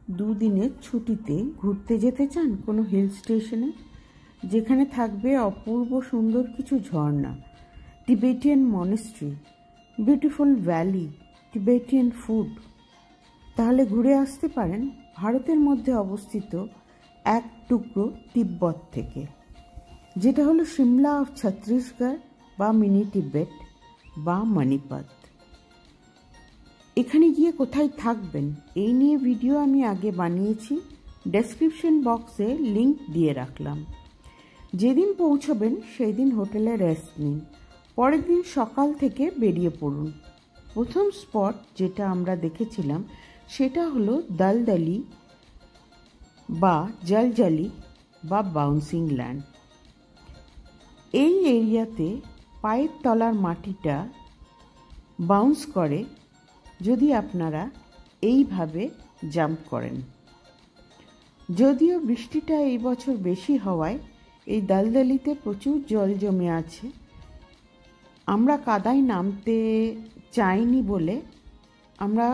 দুদিনের ছুটিতে ঘুরতে যেতে চান কোনো হিল স্টেশনে, যেখানে থাকবে অপূর্ব সুন্দর কিছু ঝর্ণা, Tibetan monastery, beautiful valley, Tibetan food, তাহলে ঘুরে আসতে পারেন ভারতের মধ্যে অবস্থিত এক টুকরো তিব্বত থেকে, যেটা হলো সিমলা অফ ছত্তিশগড় বা মিনি তিব্বত বা মণিপত। এখানে গিয়ে কোথায় থাকবেন এই নিয়ে ভিডিও আমি আগে বানিয়েছি, ডেসক্রিপশন বক্সে লিংক দিয়ে রাখলাম। যেদিন পৌঁছবেন সেই দিন হোটেলে রেস্ট নিন, পরের দিন সকাল থেকে বেরিয়ে পড়ুন। প্রথম স্পট যেটা আমরা দেখেছিলাম সেটা হলো দলদলি বা জলজলি বা বাউন্সিং ল্যান্ড। এই এরিয়াতে পায়ের তলার মাটিটা বাউন্স করে যদি আপনারা এইভাবে জাম্প করেন। যদিও বৃষ্টিটা এই বছর বেশি হওয়ায় এই দলদলিতে প্রচুর জল জমে আছে, আমরা কাদায় নামতে চাইনি বলে আমরা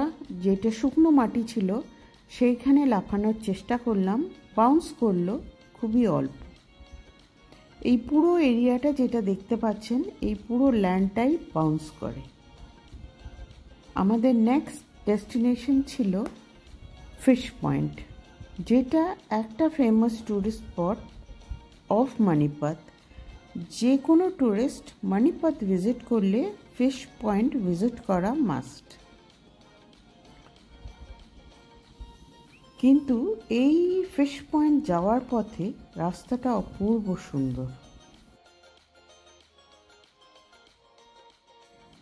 যেটা শুকনো মাটি ছিল সেইখানে লাফানোর চেষ্টা করলাম, বাউন্স করলো খুবই অল্প। এই পুরো এরিয়াটা যেটা দেখতে পাচ্ছেন এই পুরো ল্যান্ডটাই বাউন্স করে। আমাদের নেক্সট ডেস্টিনেশন ছিল ফিশ পয়েন্ট, যেটা একটা ফেমাস ট্যুরিস্ট স্পট অফ মণিপত। যে কোনো ট্যুরিস্ট মণিপত ভিজিট করলে ফিশ পয়েন্ট ভিজিট করা মাস্ট। কিন্তু এই ফিশ পয়েন্ট যাওয়ার পথে রাস্তাটা অপূর্ব সুন্দর।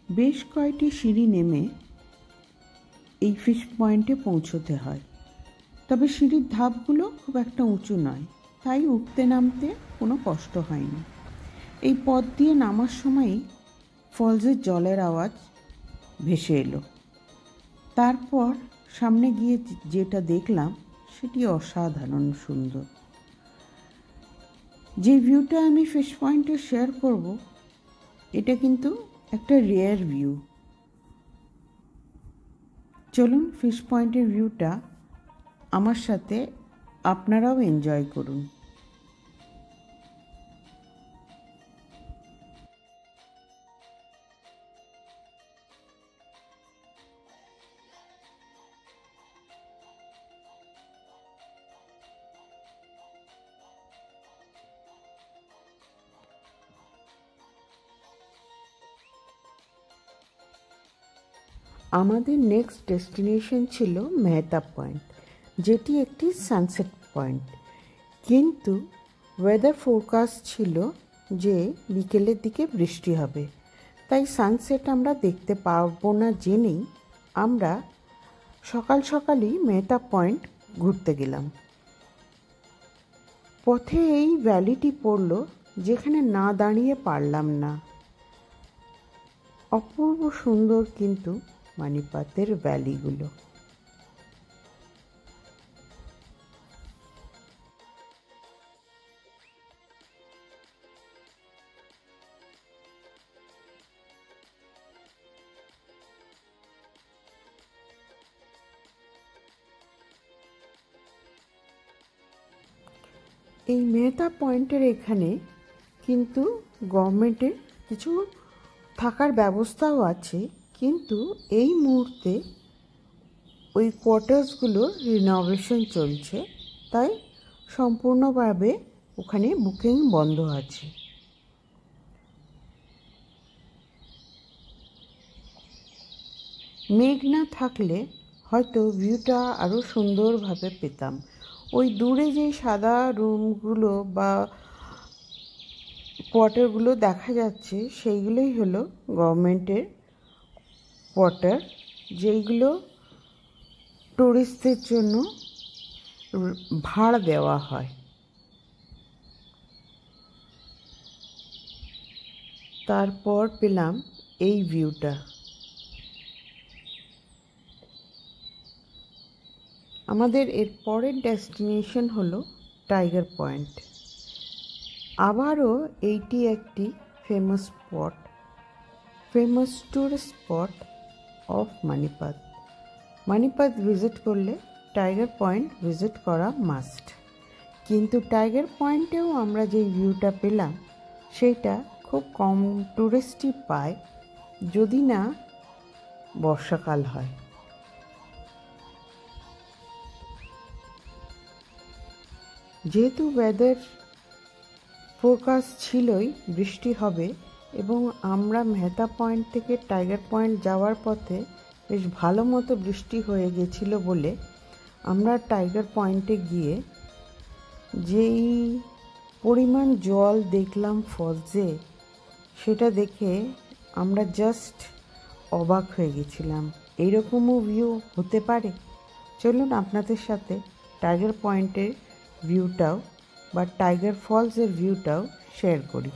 বেশ কয়েকটি সিঁড়ি নেমে এই ফিশ পয়েন্টে পৌঁছতে হয়, তবে সিঁড়ির ধাপগুলো খুব একটা উঁচু নয়, তাই উঠতে নামতে কোনো কষ্ট হয়নি। এই পথ দিয়ে নামার সময়ই ফলসের জলের আওয়াজ ভেসে এলো। তারপর সামনে গিয়ে যেটা দেখলাম সেটি অসাধারণ সুন্দর। যে ভিউটা আমি ফিশ পয়েন্টে শেয়ার করব এটা কিন্তু একটা রেয়ার ভিউ। চলুন ফিশ পয়েন্টের ভিউটা আমার সাথে আপনারাও এনজয় করুন। আমাদের নেক্সট ডেস্টিনেশন ছিল মেহতাব পয়েন্ট, যেটি একটি সানসেট পয়েন্ট, কিন্তু ওয়েদার ফোরকাস্ট ছিল যে বিকেলের দিকে বৃষ্টি হবে, তাই সানসেট আমরা দেখতে পাবো না জেনেই আমরা সকাল সকালই মেহতাব পয়েন্ট ঘুরতে গেলাম। পথে এই ভ্যালিটি পড়ল যেখানে না দাঁড়িয়ে পারলাম না। অপূর্ব সুন্দর কিন্তু মণিপতের ভ্যালিগুলো। এই মেহতাব পয়েন্টের এখানে কিন্তু গভর্নমেন্টের কিছু থাকার ব্যবস্থাও আছে, কিন্তু এই মুহূর্তে ওই কোয়ার্টার্সগুলো রিনোভেশন চলছে, তাই সম্পূর্ণভাবে ওখানে বুকিং বন্ধ আছে। মেঘ না থাকলে হয়তো ভিউটা আরও সুন্দরভাবে পেতাম। ওই দূরে যে সাদা রুমগুলো বা কোয়ার্টারগুলো দেখা যাচ্ছে সেইগুলোই হলো গভর্নমেন্টের কোয়ার্টার, যেইগুলো টুরিস্টদের জন্য ভাড়া দেওয়া হয়। তারপর পেলাম এই ভিউটা। আমাদের এর পরের ডেস্টিনেশন হলো টাইগার পয়েন্ট। আবারও এইটি একটি famous spot, famous tourist spot of Mainpat. Mainpat visit করলে টাইগার পয়েন্ট ভিজিট করা মাস্ট। কিন্তু টাইগার পয়েন্টেও আমরা যেই ভিউটা পেলাম সেইটা খুব কম টুরিস্টই পায়, যদি না বর্ষাকাল হয়। যেহেতু ওয়েদার ফোরকাস্ট ছিলই বৃষ্টি হবে, এবং আমরা মেহতা পয়েন্ট থেকে টাইগার পয়েন্ট যাওয়ার পথে বেশ ভালো মতো বৃষ্টি হয়ে গেছিল বলে আমরা টাইগার পয়েন্টে গিয়ে যেই পরিমাণ জল দেখলাম ফলসে, সেটা দেখে আমরা জাস্ট অবাক হয়ে গেছিলাম। এইরকমও ভিউ হতে পারে। চলুন আপনাদের সাথে টাইগার পয়েন্টের ভিউটাও বা টাইগার ফলসের ভিউটাও শেয়ার করি।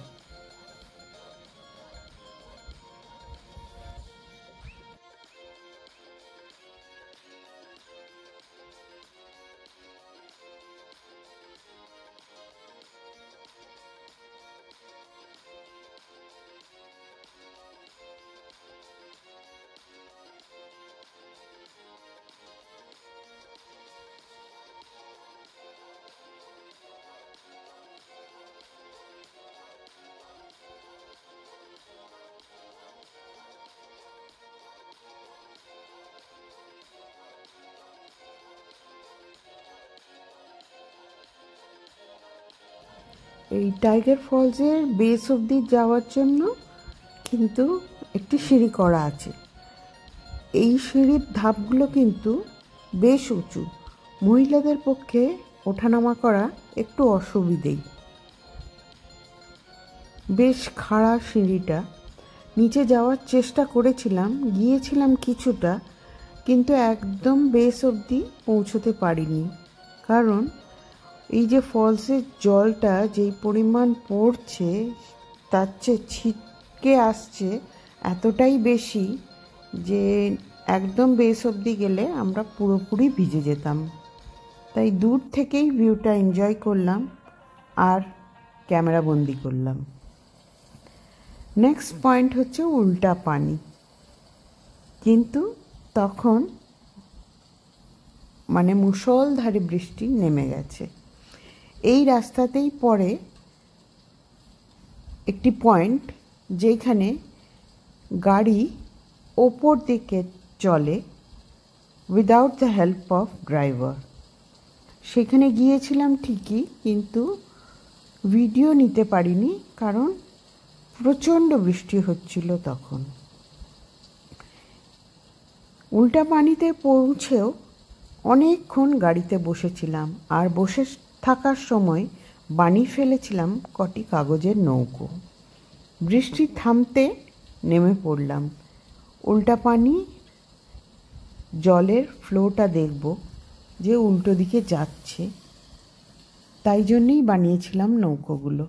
এই টাইগার ফলসের বেস অবধি যাওয়ার জন্য কিন্তু একটি সিঁড়ি করা আছে। এই সিঁড়ির ধাপগুলো কিন্তু বেশ উঁচু, মহিলাদের পক্ষে ওঠানামা করা একটু অসুবিধেই। বেশ খাড়া সিঁড়িটা, নিচে যাওয়ার চেষ্টা করেছিলাম, গিয়েছিলাম কিছুটা, কিন্তু একদম বেস অবধি পৌঁছতে পারিনি। কারণ এই যে ফলসের জলটা যেই পরিমাণ পড়ছে, তার চেয়ে ছিটকে আসছে এতটাই বেশি যে একদম বেস অবধি গেলে আমরা পুরোপুরি ভিজে যেতাম। তাই দূর থেকেই ভিউটা এনজয় করলাম আর ক্যামেরা বন্দি করলাম। নেক্সট পয়েন্ট হচ্ছে উল্টা পানি। কিন্তু তখন মুষলধারে বৃষ্টি নেমে গেছে। এই রাস্তাতেই পড়ে একটি পয়েন্ট যেখানে গাড়ি ওপর দিকে চলে without the help of driver. সেখানে গিয়েছিলাম ঠিকই, কিন্তু ভিডিও নিতে পারিনি, কারণ প্রচণ্ড বৃষ্টি হচ্ছিল তখন। উল্টা পানিতে পৌঁছেও অনেকক্ষণ গাড়িতে বসেছিলাম, আর বসে থাকার সময় বানিয়ে ফেলেছিলাম কটি কাগজের নৌকো। বৃষ্টি থামতে নেমে পড়লাম। উল্টা পানি জলের ফ্লোটা দেখব যে উল্টো দিকে যাচ্ছে, তাই জন্যেই বানিয়েছিলাম নৌকোগুলো।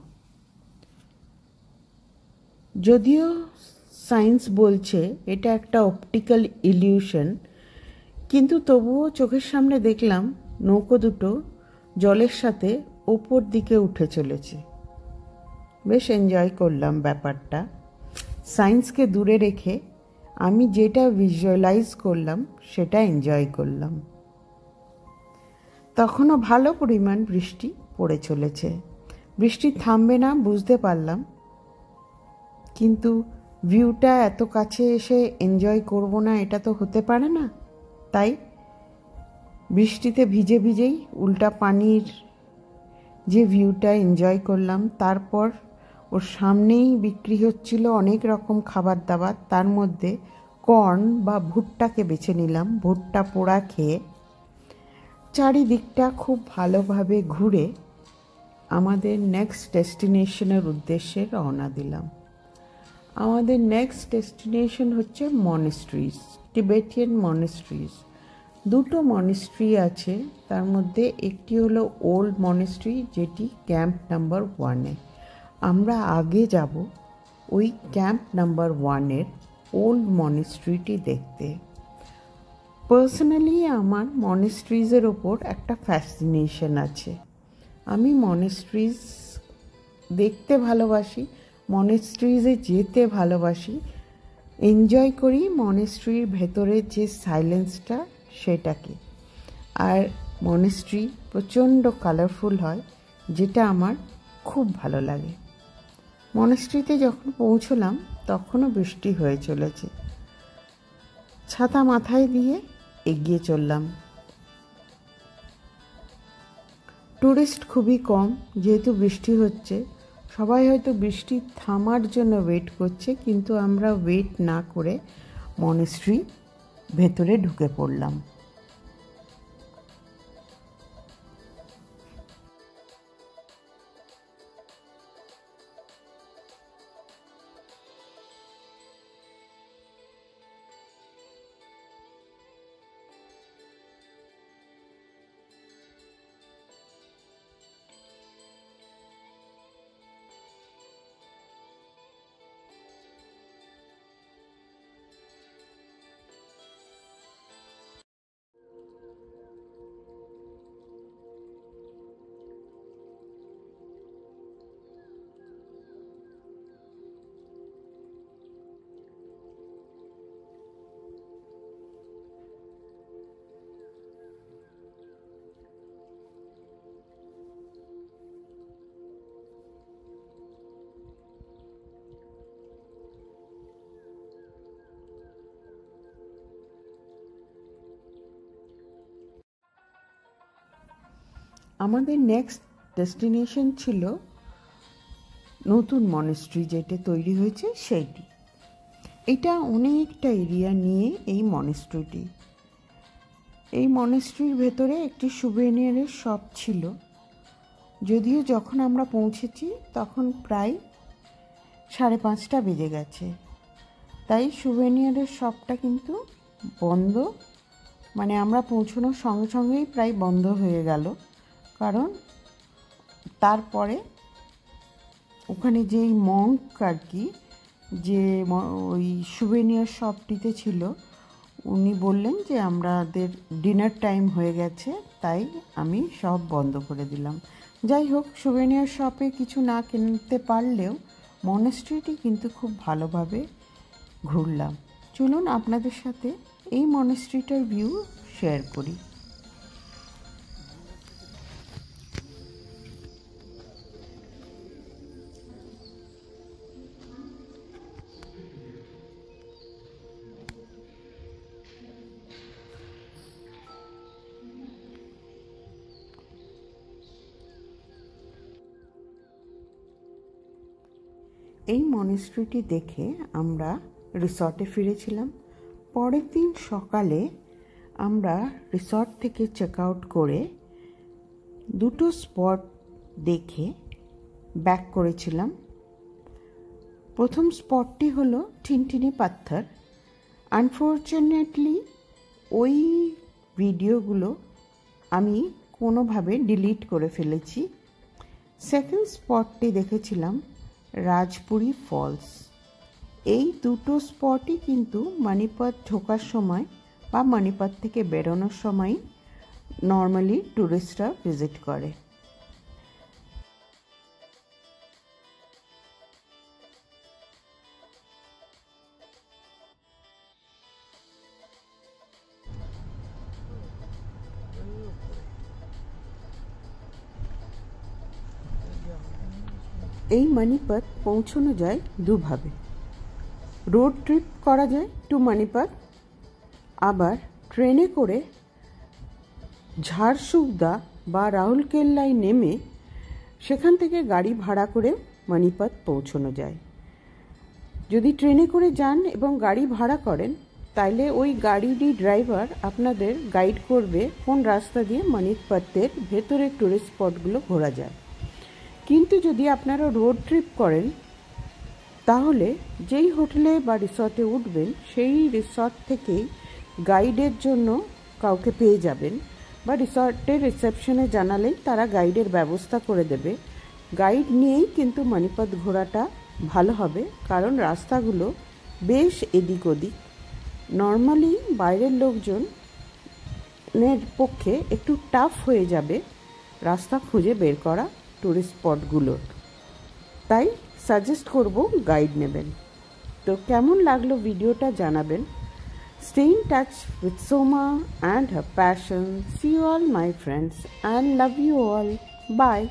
যদিও সায়েন্স বলছে এটা একটা অপটিক্যাল ইলিউশন, কিন্তু তবুও চোখের সামনে দেখলাম নৌকো দুটো জলের সাথে ওপর দিকে উঠে চলেছে। বেশ এনজয় করলাম ব্যাপারটা। সায়েন্সকে দূরে রেখে আমি যেটা ভিজুয়ালাইজ করলাম সেটা এনজয় করলাম। তখনও ভালো পরিমাণ বৃষ্টি পড়ে চলেছে। বৃষ্টি থামবে না বুঝতে পারলাম, কিন্তু ভিউটা এত কাছে এসে এনজয় করব না এটা তো হতে পারে না। তাই বৃষ্টিতে ভিজে ভিজেই উল্টা পানির যে ভিউটা এনজয় করলাম। তারপর ওর সামনেই বিক্রি হচ্ছিল অনেক রকম খাবার দাবার, তার মধ্যে কর্ন বা ভুট্টাকে বেছে নিলাম। ভুট্টা পোড়া খেয়ে চারিদিকটা খুব ভালোভাবে ঘুরে আমাদের নেক্সট ডেস্টিনেশনের উদ্দেশ্যে রওনা দিলাম। আমাদের নেক্সট ডেস্টিনেশন হচ্ছে মনেস্ট্রিজ, টিবেটিয়ান মনেস্ট্রিজ। দুটো মনেস্ট্রি আছে, তার মধ্যে একটি হলো ওল্ড মনেস্ট্রি, যেটি ক্যাম্প নাম্বার 1-এ। আমরা আগে যাব ওই ক্যাম্প নাম্বার 1-এর ওল্ড মনেস্ট্রিটি দেখতে। পার্সোনালি আমার মনেস্ট্রিজের ওপর একটা ফ্যাসিনেশন আছে। আমি মনেস্ট্রিজ দেখতে ভালোবাসি, মনেস্ট্রিজে যেতে ভালোবাসি, এনজয় করি মনেস্ট্রির ভেতরে যে সাইলেন্সটা সেটাকে। আর মনেস্ট্রি প্রচণ্ড কালারফুল হয়, যেটা আমার খুব ভালো লাগে। মনেস্ট্রিতে যখন পৌঁছলাম তখনও বৃষ্টি হয়ে চলেছে। ছাতা মাথায় দিয়ে এগিয়ে চললাম। টুরিস্ট খুবই কম, যেহেতু বৃষ্টি হচ্ছে। সবাই হয়তো বৃষ্টি থামার জন্য ওয়েট করছে, কিন্তু আমরা ওয়েট না করে মনেস্ট্রি ভেতরে ঢুকে পড়লাম। আমাদের নেক্সট ডেস্টিনেশন ছিল নতুন মনেস্ট্রি যেটা তৈরি হয়েছে সেইটি। এটা অনেকটা এরিয়া নিয়ে এই মনেস্ট্রিটি। এই মনেস্ট্রির ভেতরে একটি সুভেনিয়ারের শপ ছিল, যদিও যখন আমরা পৌঁছেছি তখন প্রায় 5:30 বেজে গেছে। তাই সুভেনিয়ারের শপটা কিন্তু বন্ধ, মানে আমরা পৌঁছানোর সঙ্গে সঙ্গেই প্রায় বন্ধ হয়ে গেল। কারণ তারপরে ওখানে যেই মঙ্ক আর কি, যে ওই সুভেনিয়ার শপটিতে ছিল, উনি বললেন যে আমাদের ডিনার টাইম হয়ে গেছে, তাই আমি সব বন্ধ করে দিলাম। যাই হোক, সুভেনিয়ার শপে কিছু না কিনতে পারলেও মনেস্ট্রিটি কিন্তু খুব ভালোভাবে ঘুরলাম। চলুন আপনাদের সাথে এই মনেস্ট্রিটার ভিউ শেয়ার করি। এই মনেস্ট্রিটি দেখে আমরা রিসর্টে ফিরেছিলাম। পরের দিন সকালে আমরা রিসর্ট থেকে চেক আউট করে দুটো স্পট দেখে ব্যাক করেছিলাম। প্রথম স্পটটি হলো ঠিনঠিনি পাথর। আনফর্চুনেটলি ওই ভিডিওগুলো আমি কোনোভাবে ডিলিট করে ফেলেছি। সেকেন্ড স্পটটি দেখেছিলাম রাজপুরি ফলস। এই দুটো স্পটই কিন্তু মণিপাত ঢোকার সময় বা মণিপাত থেকে বেরোনোর সময় নর্মালি টুরিস্টরা ভিজিট করে। এই মণিপাত পৌঁছানো যায় দুভাবে। রোড ট্রিপ করা যায় টু মণিপাত, আবার ট্রেনে করে ঝাড়সুগদা বা রাউরকেল্লায় নেমে সেখান থেকে গাড়ি ভাড়া করে মণিপাত পৌঁছানো যায়। যদি ট্রেনে করে যান এবং গাড়ি ভাড়া করেন, তাইলে ওই গাড়িরই ড্রাইভার আপনাদের গাইড করবে কোন রাস্তা দিয়ে মণিপাতের ভেতরের টুরিস্ট স্পটগুলো ঘোরা যায়। কিন্তু যদি আপনারা রোড ট্রিপ করেন, তাহলে যেই হোটেলে বা রিসর্টে উঠবেন সেই রিসর্ট থেকেই গাইডের জন্য কাউকে পেয়ে যাবেন, বা রিসর্টের রিসেপশনে জানালেই তারা গাইডের ব্যবস্থা করে দেবে। গাইড নিয়েই কিন্তু মণিপাত ঘোরাটা ভালো হবে, কারণ রাস্তাগুলো বেশ এদিক ওদিক। নর্মালি বাইরের লোকজনের পক্ষে একটু টাফ হয়ে যাবে রাস্তা খুঁজে বের করা টুরিস্ট স্পটগুলোর। তাই সাজেস্ট করব গাইড নেবেন। তো কেমন লাগলো ভিডিওটা জানাবেন। Stay in touch with Soma and her passion. See you all, my friends, and love you all. Bye.